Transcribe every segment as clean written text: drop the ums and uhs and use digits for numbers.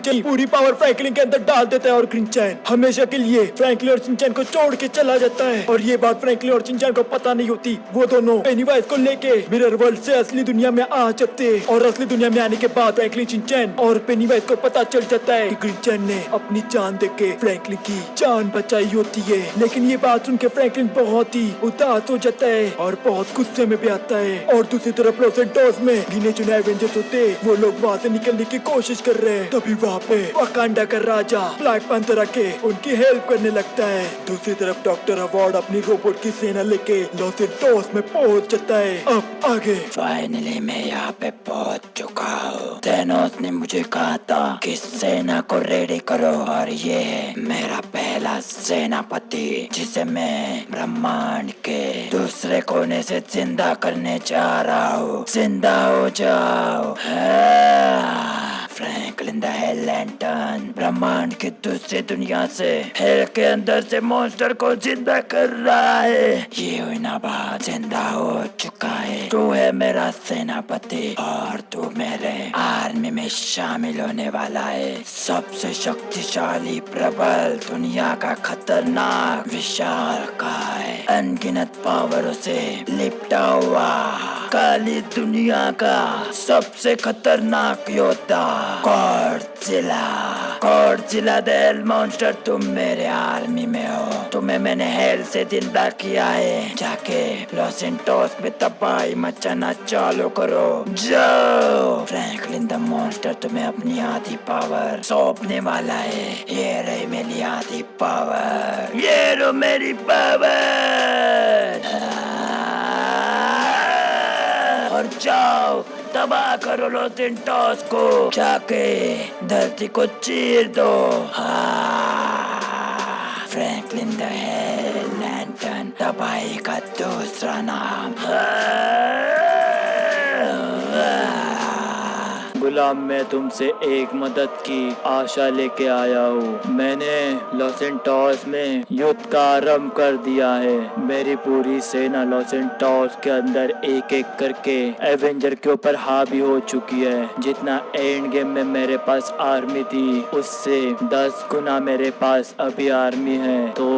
पूरी power Franklin के अंदर डाल देता है और शिनचैन हमेशा के लिए फ्रैंकलिन और शिनचैन को छोड़ के चला जाता है। और ये बात फ्रैंकलिन और शिनचैन को पता नहीं होती। वो दोनों पेनीवाइज को लेके मिरर वर्ल्ड से असली दुनिया में आ जाते हैं और असली दुनिया में आने के बाद फ्रैंकलिन, शिनचैन और पेनीवाइज को पता चल जाता है कि शिनचैन ने अपनी जान देके फ्रैंकलिन की जान बचाई होती है। लेकिन ये बात सुन के फ्रैंकलिन बहुत ही उदास हो जाता है और बहुत गुस्से में भी आता है। और दूसरी तरफ लॉस सैंटोस में गिने चुने एवेंजर्स होते वो लोग वहाँ से निकलने की कोशिश कर रहे हैं। तभी वहाँ पे वाकांडा का राजा ब्लैक पैंथर आके उनकी हेल्प करने लगता है। दूसरी तरफ डॉक्टर हॉवर्ड अपनी रोबोट की सेना लेके लॉस सैंटोस में पहुँच जाता है। अब आगे फाइनली मैं यहाँ पे पहुँच चुका हूँ। थैनोस ने मुझे कहा था कि सेना को रेडी करो और ये है मेरा पहला सेनापति जिसे मैं ब्रह्मांड के दूसरे कोने से जिंदा करने जा रहा हूँ। जिंदा हो जाओ। फ्रैंकलिन द हेल लैंटर्न ब्रह्मांड की दूसरी दुनिया से हेल के अंदर से मॉन्स्टर को जिंदा कर रहा है। ये हुइनाबाद जिंदा हो चुका है। तू है मेरा सेनापति और तू मेरे आर्मी में शामिल होने वाला है। सबसे शक्तिशाली प्रबल दुनिया का खतरनाक विशालकाय अनगिनत पावरों से लिपटा हुआ काली दुनिया का सबसे खतरनाक योद्धा गॉडजिला द हेल मॉन्स्टर, तुम मेरे आर्मी में हो। तुम्हें मैंने हेल से जिंदा किया है। जाके लॉस सैंटोस में तबाही मचाना चालू करो। जाओ। फ्रैंकलिन द मॉन्स्टर तुम्हें अपनी आधी पावर सौंपने वाला है। ये रही मेरी आधी पावर। ये रो मेरी पावर। और जाओ तबाह करो लॉस सैंटोस को। जाके धरती को चीर दो। फ्रैंकलिन द हेल लैंटर्न तबाही का दूसरा नाम। गुलाम, मैं तुमसे एक मदद की आशा लेके आया हूँ। मैंने लॉस सैंटोस में युद्ध का आरंभ कर दिया है। मेरी पूरी सेना लॉस सैंटोस के अंदर एक एक करके एवेंजर के ऊपर हावी हो चुकी है। जितना एंड गेम में मेरे पास आर्मी थी उससे 10 गुना मेरे पास अभी आर्मी है। तो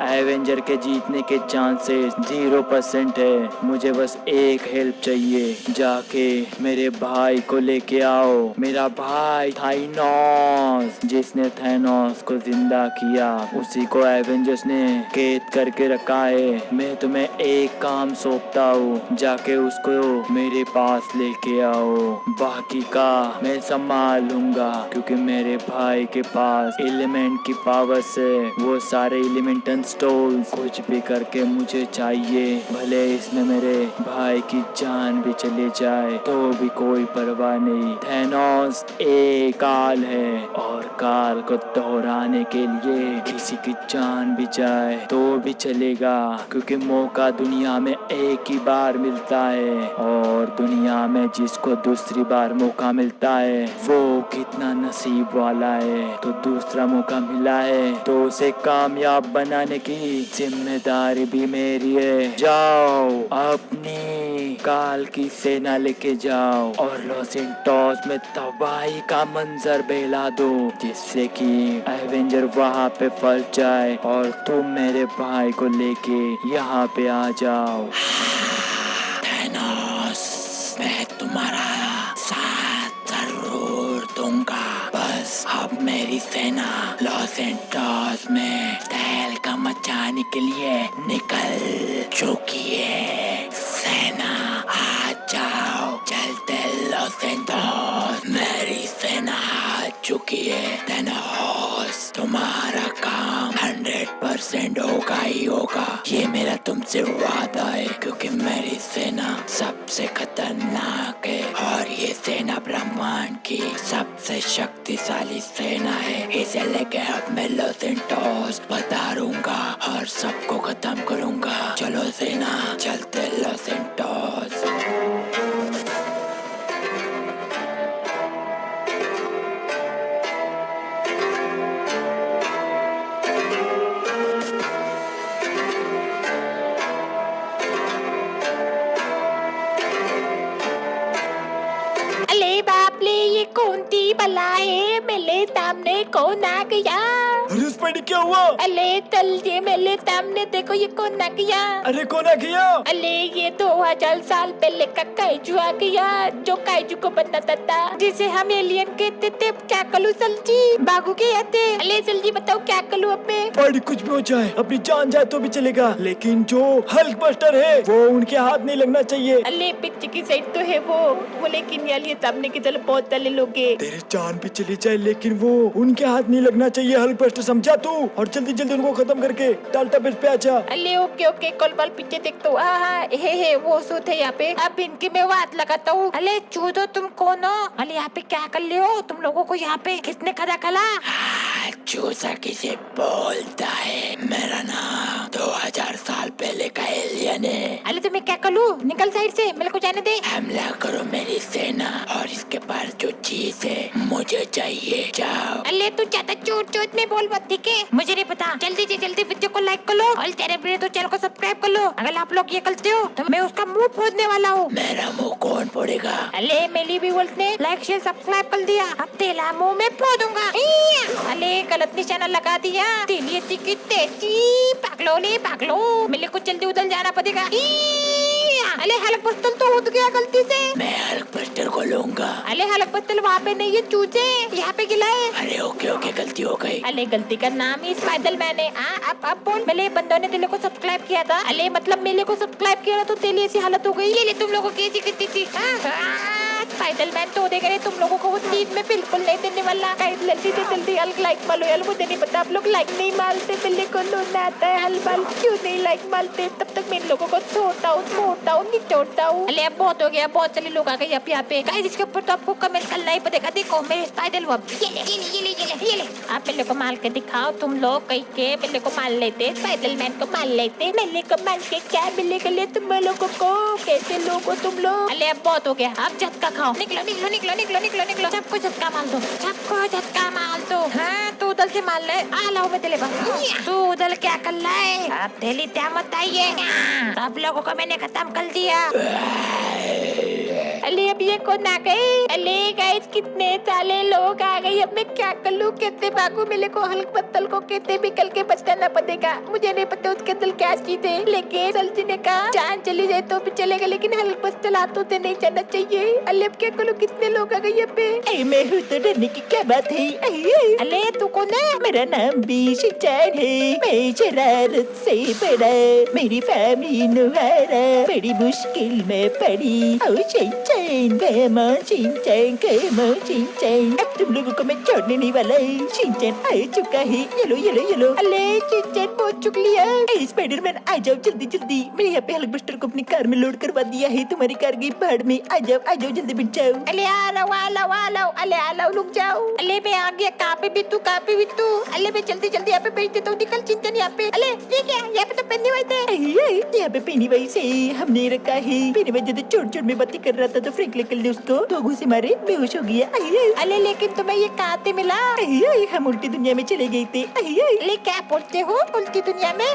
एवेंजर के जीतने के चांसेस 0% है। मुझे बस एक हेल्प चाहिए। जाके मेरे भाई को लेके आओ। मेरा भाई थाइनोस, जिसने थैनोस को जिंदा किया, उसी को एवेंजर्स ने कैद करके रखा है। मैं तुम्हें एक काम सौंपता हूँ, जाके उसको मेरे पास लेके आओ। बाकी का मैं संभाल लूंगा क्योंकि मेरे भाई के पास एलिमेंट की पावर से वो सारे एलिमेंटल स्टोन कुछ भी करके मुझे चाहिए। भले इसमें मेरे भाई की जान भी चली जाए तो भी कोई परवाह नहीं। थैनोस एक काल है और काल को दोहराने के लिए किसी की जान भी जाए तो भी चलेगा क्योंकि मौका दुनिया में एक ही बार मिलता है और दुनिया में जिसको दूसरी बार मौका मिलता है वो कितना नसीब वाला है। तो दूसरा मौका मिला है तो उसे कामयाब बनाने की जिम्मेदारी भी मेरी है। जाओ अपनी काल की सेना लेके जाओ और लॉस सैंटोस में तबाही का मंजर बहला दो जिससे कि एवेंजर वहाँ पे फंस जाए और तुम मेरे भाई को लेके यहाँ पे आ जाओ। थैनोस, मैं तुम्हारा साथ जरूर दूंगा। बस अब मेरी सेना लॉस सैंटोस में तहलका मचाने के लिए निकल चुकी है। सेना आ जाओ, चलते लॉस सैंटोस। मेरी सेना आ चुकी है। थैनोस, तुम्हारा काम 100% होगा ही होगा। ये मेरा तुमसे वादा है क्योंकि मेरी सेना सबसे खतरनाक है और ये सेना ब्रह्मांड की सबसे शक्तिशाली सेना है। इसे लेके अब मैं लॉस सैंटोस पधारूंगा और सबको खत्म करूंगा। चलो सेना, चलते लॉस सैंटोस। अले बाप ले, ये कौन सी बला है? मैं लेता सामने कौन आ गया? अरे स्पाइडी क्या हुआ? अले तल मेरे सामने देखो ये कौन आ गया? अरे कौन आ गया? अले ये 2000 साल पहले का काइजू आ गया, जो काइजू को बनाता था, जिसे हम एलियन कहते थे। क्या करूँ सलजी? भागू के आते। अले सलजी बताओ क्या करूँ अब मैं? स्पाइडी कुछ भी हो जाए, अपनी जान जाए तो भी चलेगा, लेकिन जो हल्क बस्टर है वो उनके हाथ नहीं लगना चाहिए। अले पीछे की साइड तो है वो लेकिन यार ये सामने की तरफ बहुत सारे लोग हैं। तेरे जान भी चली जाए लेकिन वो उनके हाथ नहीं लगना चाहिए। हल्क बस्टर समझा तू? और जल्दी जल्दी उनको खत्म करके टाल्टा बेस पे आजा। अले ओके ओके कॉल बाल पीछे देख तो हाँ हे वो सूत है यहाँ पे। अब इनकी मैं बात लगाता हूँ। अले चूदो तुम कौन हो? अले यहाँ पे क्या कर रहे हो तुम लोगों को? यहाँ पे किसने खड़ा कला? चूसा किसे बोलता है? मेरा नाम 2000 साल पहले का एलियन है। अले तुम्हें क्या करूँ? निकल साइड से, मेरे को जाने दे। हमला करो मेरी सेना और इसके पास जो चीज है मुझे चाहिए। जाओ। अले तू ज्यादा चोट चोट में बोल मत, ठीक है? मुझे नहीं पता। जल्दी से जल्दी वीडियो को लाइक कर लो और तेरे मेरे तो चैनल को सब्सक्राइब कर लो। अगर आप लोग ये करते हो तो मैं उसका मुंह फोड़ने वाला हूँ। मेरा मुंह कौन फोड़ेगा? अले मेरी व्यूअर्स ने लाइक शेयर सब्सक्राइब कर दिया, अब तेला मुंह में फोड़ूंगा। अले गलत निशाना लगा दिया। तेलिए की तेजी पागलो मेरे को जल्दी उधर जाना पड़ेगा। अले हल्क बस्तर तो उठ गया गलती से। मैं हल्क बस्टर को लूंगा। अले हल्क बस्तर वहाँ पे नहीं है, चूजे यहाँ पे गिला है। अरे ओके ओके गलती हो गई। अले गलती का नाम ही स्पाइडरमैन है। अब बोल। मेरे बंदों ने तेले को सब्सक्राइब किया था। अले मतलब मेले को सब्सक्राइब किया था तो तेली ऐसी हालत हो गई। ये ले तुम लोगों की ऐसी कितनी थी? स्पाइडरमैन तो देगा तुम लोगों को वो नींद में बिल्कुल नहीं देने वाला। जल्दी से जल्दी हल्क लाइक मारो यार। मुझे नहीं पता आप लोग लाइक नहीं मारते, बिल्ली को लूटना आता है। हल बाल क्यों नहीं लाइक मारते? तब तक मैं इन लोगों को छोड़ता हूँ निचोड़ता हूँ। अले अब बहुत हो गया, बहुत सारे लोग आ गए यहाँ पे। गाइस इसके ऊपर तो आपको कमेंट करना ही पड़ेगा। देखो मेरे स्पाइडर वेब, ये ले आप मेरे को मार के दिखाओ। तुम लोग कहीं के मेरे को मार लेते, स्पाइडरमैन को मार लेते। मेरे को मार के क्या मिलेगा तुम लोगों को? कैसे लोग हो तुम लोग? अले अब बहुत हो गया, अब झटका खाओ। निकलो सबको झटका मार दो, सबको झटका मार दो। हाँ तू उधर से मार ले। आ लाओ मैं तेरे पास। तू उधर क्या कर रहा है? अब तेली क्या मत आइए, सब लोगों को मैंने खत्म कर दिया। अले अब ये कौन आ गए? अले गाइस कितने साले लोग आ गए। अब मैं क्या कर लूं? कहते भागू मेरे को हल्क बत्तल को कहते भी कल के बचाना पड़ेगा। मुझे नहीं पता उसके अंदर क्या चीज है, लेकिन सल्जी ने कहा जान चली जाए तो भी चलेगा, लेकिन हल्क बत्तल हाथों से नहीं जाना चाहिए। अले अब क्या करूं? कितने लोग आ गए यहाँ पे? मैं हूँ तो डरने की क्या बात है? अले तू कौन है? मेरा नाम भी शिनचैन है। मैं शरारत से बड़ा, मेरी फैमिली नुहारा बड़ी मुश्किल में पड़ी। शिनचैन अब तुम लोगों को मैं छोड़ने नहीं वाला। शिनचैन आ चुका है। येलो अले शिनचैन पहुंच चुक लिया। स्पाइडरमैन आ जाओ जल्दी जल्दी। मैंने यहाँ पे हल्क बस्टर को अपनी कार में लोड करवा दिया है। तुम्हारी कार गई भाड़ में। आ जाओ जल्दी बैठ जाओ। अले आ लाओ अले आ लाओ, रुक जाओ। अले मैं आ गया। कहाँ पे भी तू? अले मैं जल्दी यहाँ पे भेज देता हूँ। निकल शिनचैन यहाँ पे। अले ये क्या? यहाँ पे तो पेनीवाइज है। यहाँ पे पेनीवाइज है, हमने रखा है। पेनीवाइज जब चोट में बातें कर रहा था तो फ्रैंक लेकर ले उसको दो घूसे मारे, बेहोश हो गया। अले लेकिन तुम्हें ये कहाँ से मिला? हम उल्टी दुनिया में चले गए थे। अले क्या बोलते हो उल्टी दुनिया में?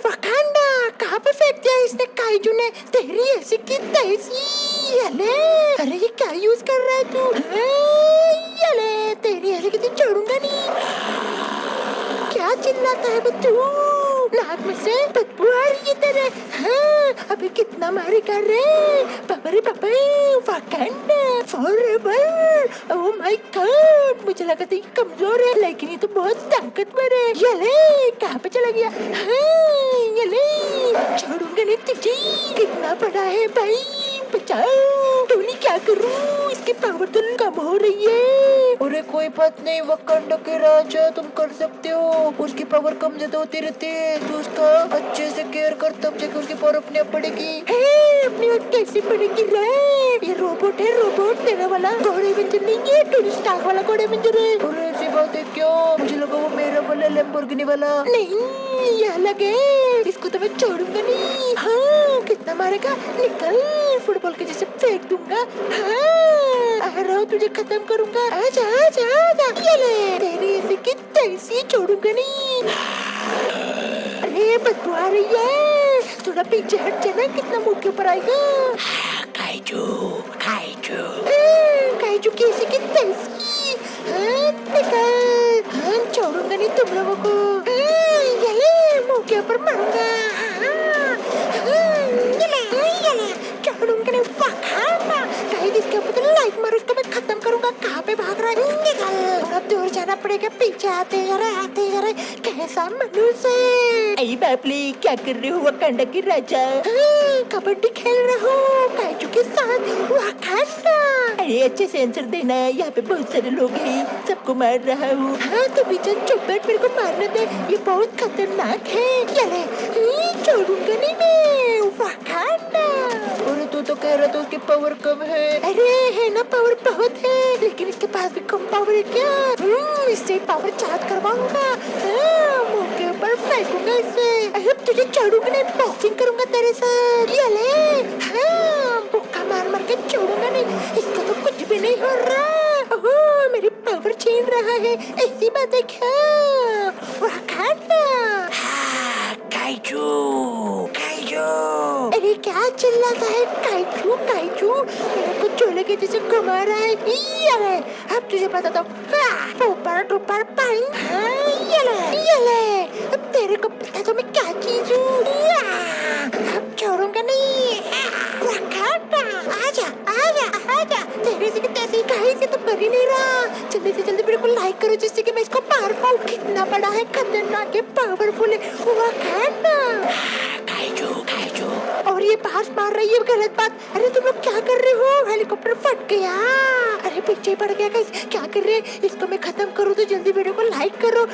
वकांडा कहाँ पे फेंक दिया इसने काइजू ने? तेरी ऐसी की तैसी। अरे ये क्या यूज कर रहा है तू? अले तेरी ऐसी कितनी छोड़ूंगा नहीं। क्या चिल्लाता है बच्चू? नाक में से बदबू आ रही है तेरे। हाँ, अभी कितना मारे कर रहे? बाबरे बाबा, Wakanda forever. Oh my God, मुझे लगा था ये कमजोर है, लेकिन ये तो बहुत ताकतवर है। ये ले, कहाँ पे चला गया? हाँ, ये ले, छोड़ूंगा नहीं तुझे। कितना बड़ा है भाई, बचाओ। टोनी क्या करूँ? इसकी पावर तो कम हो रही है। अरे कोई बात नहीं, वाकांडा के राजा तुम कर सकते हो। उसकी पावर कम ज्यादा होती रहती है, तो उसका अच्छे से केयर कर, तब जाके उसकी पावर अपने आप बढ़ेगी। अपनी बात कैसे बढ़ेगी रे? ये रोबोट है, रोबोट तेरा वाला घोड़े वेंजर नहीं है, टोनी स्टार्क वाला घोड़े वेंजर है। अरे ऐसी बात है क्या? मुझे लगा वो मेरा वाला लैम्बोर्गिनी वाला। नहीं, ये अलग है। इसको तो मैं छोड़ूंगा नहीं। हाँ, कितना मारेगा? निकल, फुटबॉल के जैसे फेंक दूंगा। हाँ, आ रहा हूँ, तुझे खत्म करूंगा। आजा आजा आजा। ये ले, तेरी ऐसी की तैसी छोड़ूंगा नहीं। अरे बदबू आ रही है, थोड़ा पीछे हट जाना, कितना मुंह के ऊपर आएगा। काइजू काइजू की ऐसी की तैसी। हाँ, निकल। तुम लोगों को। ये ले, मुंह के ऊपर मारूंगा। ये ले, चढ़ूंगा नहीं पखाड़ा। गाइस इसके ऊपर तो लाइक मारो, इसको मैं खत्म करूंगा। कहाँ पे भाग रहा है? निकल, और अब दूर जाना पड़ेगा। पीछे आते जा रहे कैसा मनुष्य। अरे बापले, क्या कर रहे हो वकांडा के राजा? कबड्डी खेल रहा हूँ काइजू के साथ। वकांडा, अरे अच्छे से आंसर देना, यहाँ पे बहुत सारे लोग हैं, सबको मार रहा हूँ। हाँ तो पीछे चुप बैठ, मेरे को मारने दे, ये बहुत खतरनाक है। चले, छोड़ूंगा नहीं मैं। वकांडा, अरे तू तो कह रहा था उसकी पावर कम है। अरे है ना, पावर बहुत है, लेकिन इसके पास भी कम पावर है क्या? इससे पावर चार्ज करवाऊंगा। मुंह के ऊपर फेंकूंगा इसे। अरे तुझे छोड़ूंगा नहीं, बॉक्सिंग करूंगा तेरे साथ। ये ले, हाँ बुक्का मार मार के छोड़ूंगा नहीं, इसका तो कुछ भी नहीं हो रहा। ओह, मेरी पावर छीन रहा है, ऐसी बात है क्या? Wakanda, kaiju kaiju. अरे क्या चिल्लाता है? काइजू काइजू, मेरे को चोले के जैसे घुमा रहा है। ये अब तुझे बताता हूँ। ऊपर ऊपर पानी। ये ले, अब तेरे को पता तो मैं क्या चीज हूँ। अब छोड़ूंगा नहीं। वकांडा, आजा आजा आजा, तेरे से तैसे कहीं से तो कर ही नहीं रहा। जल्दी से जल्दी मेरे को लाइक करो, जिससे कि मैं इसको पार पाऊँ। कितना बड़ा है, खतरनाक है, पावरफुल है वकांडा। Kaiju kaiju. और ये पास मार रही है, गलत बात। अरे तुम लोग क्या कर रहे हो? हेलीकॉप्टर फट गया। अरे पीछे पड़ गया। गाइस क्या कर रहे हैं? इसको मैं खत्म करूँ तो जल्दी वीडियो को लाइक करो।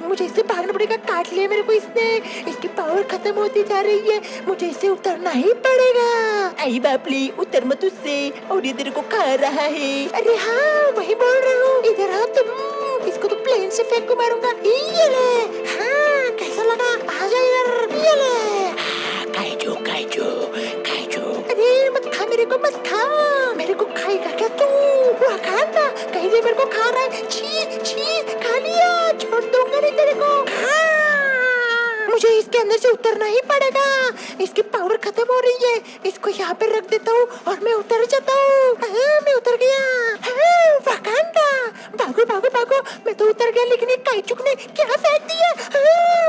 मुझे इससे भागना पड़ेगा, काट लिया मेरे को इसने। इसकी पावर खत्म होती जा रही है, मुझे इसे उतरना ही पड़ेगा। आई बापली, उतर मत उससे, और ये तेरे को खा रहा है। अरे हाँ वही बोल रहा हूँ, इधर आ तुम। इसको तो प्लेन से फेंक को मारूंगा। ये ले, हाँ कैसा लगा? आ जा इधर। ये ले, काइजू काइजू काइजू। अरे मत खा, मेरे को मत खा। मेरे को खाएगा क्या तू? वकांडा, कहीं से मेरे को खा रहा है। छी छी, खा लिया, छोड़ दूंगा नहीं तेरे को। मुझे इसके अंदर से उतरना ही पड़ेगा, इसकी पावर खत्म हो रही है। इसको यहाँ पे रख देता हूँ और मैं उतर जाता हूँ। मैं उतर गया। वकांडा, भागो भागो भागो, मैं तो उतर गया, लेकिन ये काइजू ने क्या फेंक दिया?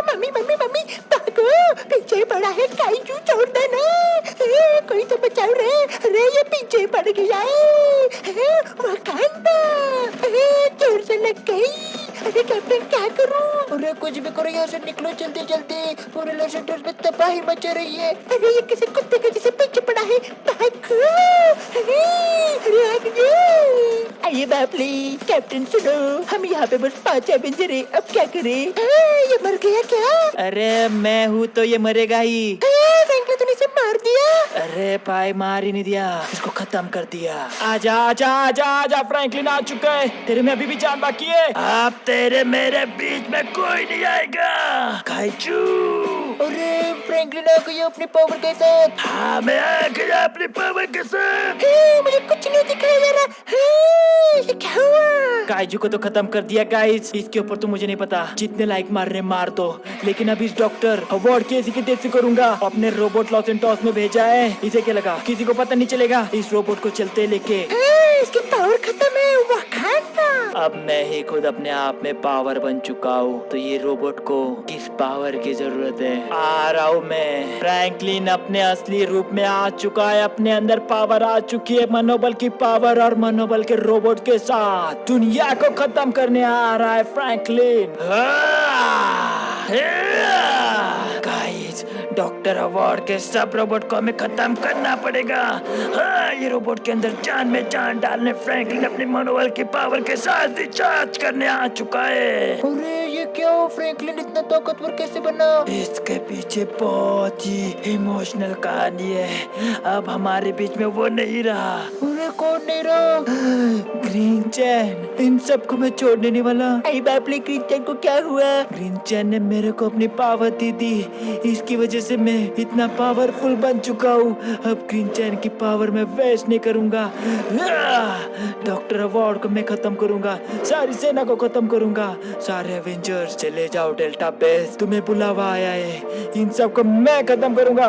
मम्मी मम्मी मम्मी, भागो, पीछे पड़ा है काइजू, छोड़ देना। कोई तो बचाओ रे। अरे ये पीछे पड़ गया है। वकांडा, जोर से लग गई। अरे कैप्टन क्या करूं? अरे कुछ भी करो, यहाँ से निकलो जल्दी जल्दी, पूरे लॉस एंजल्स में तबाही मच रही है। अरे ये किसी कुत्ते के जैसे पीछे पड़ा है, भागो। अरे आ गए। आइए बापले, कैप्टन सुनो, हम यहाँ पे बस 5 एवेंजर है, अब क्या करें? ये मर गया क्या? अरे मैं हूँ तो ये मरेगा ही। फ्रैंकलिन तूने इसे मार दिया? अरे भाई मार ही नहीं दिया, इसको खत्म कर दिया। आजा आजा आजा आजा, फ्रैंकलिन आ चुका है, तेरे में अभी भी जान बाकी है। अब तेरे मेरे बीच में कोई नहीं आएगा काइजू। अरे फ्रैंकलिन आ गया अपनी पावर के साथ। हाँ मैं आ गया अपनी पावर के साथ। मुझे कुछ नहीं दिखाई दे रहा। ये क्या हुआ? काइजू को तो खत्म कर दिया गाइस, इसके ऊपर तो मुझे नहीं पता, जितने लाइक मार रहे मार दो, लेकिन अब इस डॉक्टर अवार्ड के इसी के देख से करूंगा। अपने रोबोट लॉस एंड टॉस में भेजा है, इसे क्या लगा किसी को पता नहीं चलेगा। इस रोबोट को चलते लेके इसकी पावर खत्म है। वकांडा, अब मैं ही खुद अपने आप में पावर बन चुका हूँ, तो ये रोबोट को किस पावर की जरूरत है? आ रहा हूँ मैं। फ्रैंकलिन अपने असली रूप में आ चुका है, अपने अंदर पावर आ चुकी है, मनोबल की पावर, और मनोबल के रोबोट के साथ दुनिया को खत्म करने आ रहा है फ्रैंकलिन। गाइस, डॉक्टर अवार्ड के सब रोबोट को हमें खत्म करना पड़ेगा। हाँ, ये रोबोट के अंदर जान में जान डालने फ्रैंकलिन अपने मनोबल की पावर के साथ रिचार्ज करने आ चुका है। अरे ये क्या? फ्रैंकलिन इतना ताकतवर कैसे बना? इसके पीछे बहुत ही इमोशनल कहानी है, अब हमारे बीच में वो नहीं रहा। अरे कौन नहीं रहा? ग्रीन चैन, इन सबको मैं छोड़ने नहीं वाला। आई बापले, ग्रीन चैन को क्या हुआ? ग्रीन चैन ने मेरे को अपनी पावर दी थी, इसकी वजह से मैं इतना पावरफुल बन चुका हूँ। अब ग्रीन चैन की पावर मैं वेस्ट नहीं करूंगा। डॉक्टर अवार्ड को मैं खत्म करूंगा, सारी सेना को खत्म करूंगा। सारे एवेंजर्स चले जाओ डेल्टा बेस, तुम्हें बुलावा आया है, इन सबको मैं खत्म करूंगा।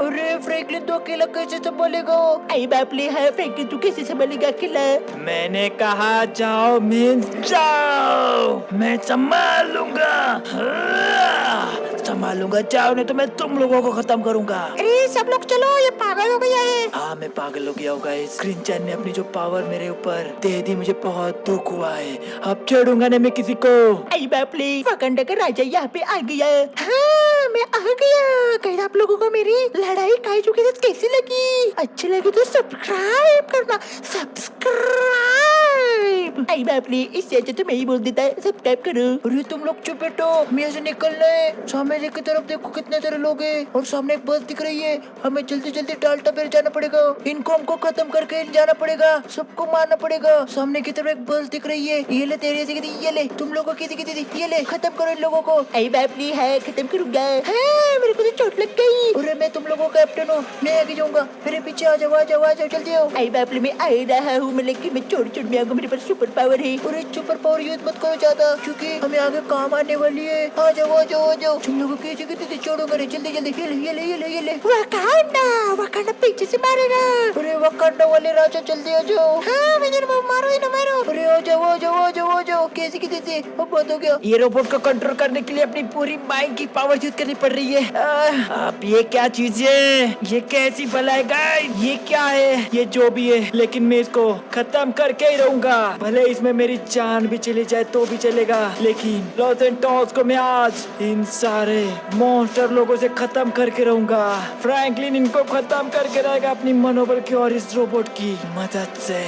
अरे फ्रैंकलिन तो अकेला कैसे संभालेगा? आई बापले, है फ्रैंकलिन तू कैसे संभालेगा अकेला? मैंने कहा जाओ मीन्स जाओ, मैं संभाल संभालूंगा, जाओ नहीं तो मैं तुम लोगों को खत्म करूंगा। अरे सब लोग चलो, ये पागल हो गया है। हाँ मैं पागल हो गया होगा। स्क्रीन चैन ने अपनी जो पावर मेरे ऊपर दे दी, मुझे बहुत दुख हुआ है। अब छोड़ूंगा नहीं मैं किसी को। आई बाप रे, वाकांडा का राजा यहाँ पे आ गया। हाँ मैं आ गया। कहीं आप लोगों को मेरी लड़ाई काइजू के साथ कैसी लगी? अच्छी लगी तो सब्सक्राइब करना, सब्सक्राइब। आई बाप रे, इससे अच्छा तो मैं ही बोल देता है सब्सक्राइब करो। अरे तुम लोग चुप बैठो, हम यहाँ से निकल रहे हैं। सामने की तरफ देखो कितने सारे लोग हैं और सामने एक बस दिख रही है। हमें जल्दी जल्दी डाल्टा पेर जाना पड़ेगा। इनको हमको खत्म करके जाना पड़ेगा, सबको मारना पड़ेगा। सामने की तरफ एक बस दिख रही है। ये ले तेरे से ये ले, तुम लोगों की थी, ये ले, खत्म करो इन लोगों को। आई बाप रे, है खत्म करूंगा। हाँ मेरे को तो चोट लग गई। अरे मैं तुम लोगों का कैप्टन हूँ, मैं आगे जाऊंगा। मेरे पीछे आ जाओ, आ जाओ, आ जाओ, जल्दी आओ। आई बाप रे, मैं आ रहा हूँ। मैं लेकिन मैं चोट में आऊंगा, मेरे पास सुपर पावर है। अरे सुपर पावर यूज मत करो ज्यादा, क्योंकि हमें आगे काम आने वाली है। आ जाओ, आ जाओ, आ जाओ। तुम लोगों की थी, छोड़ो मेरे, जल्दी जल्दी। ये ले, ये ले, ये ले, ये ले। वाकांडा, वाकांडा पीछे से मारेगा। अरे वाकांडा वाले राजा जल्दी आ जाओ। हाँ मुझे मारो ही ना मारो। अरे आ जाओ, आ जाओ, आ जाओ, आ जाओ। कैसे की थी, अब बात हो गया। ये रोबोट को कंट्रोल करने के लिए अपनी पूरी माइंड की पावर यूज करनी पड़ रही है। अब ये क्या चीज है? ये कैसी भला है गाइस? ये क्या है? ये जो भी है, लेकिन मैं इसको खत्म करके ही रहूंगा। भले इसमें मेरी जान भी चली जाए तो भी चलेगा, लेकिन लॉस एंटोस को मैं आज इन सारे मॉन्स्टर लोगों से खत्म करके रहूंगा। फ्रैंकलिन इनको खत्म करके रहेगा अपनी मनोबल की और इस रोबोट की मदद से।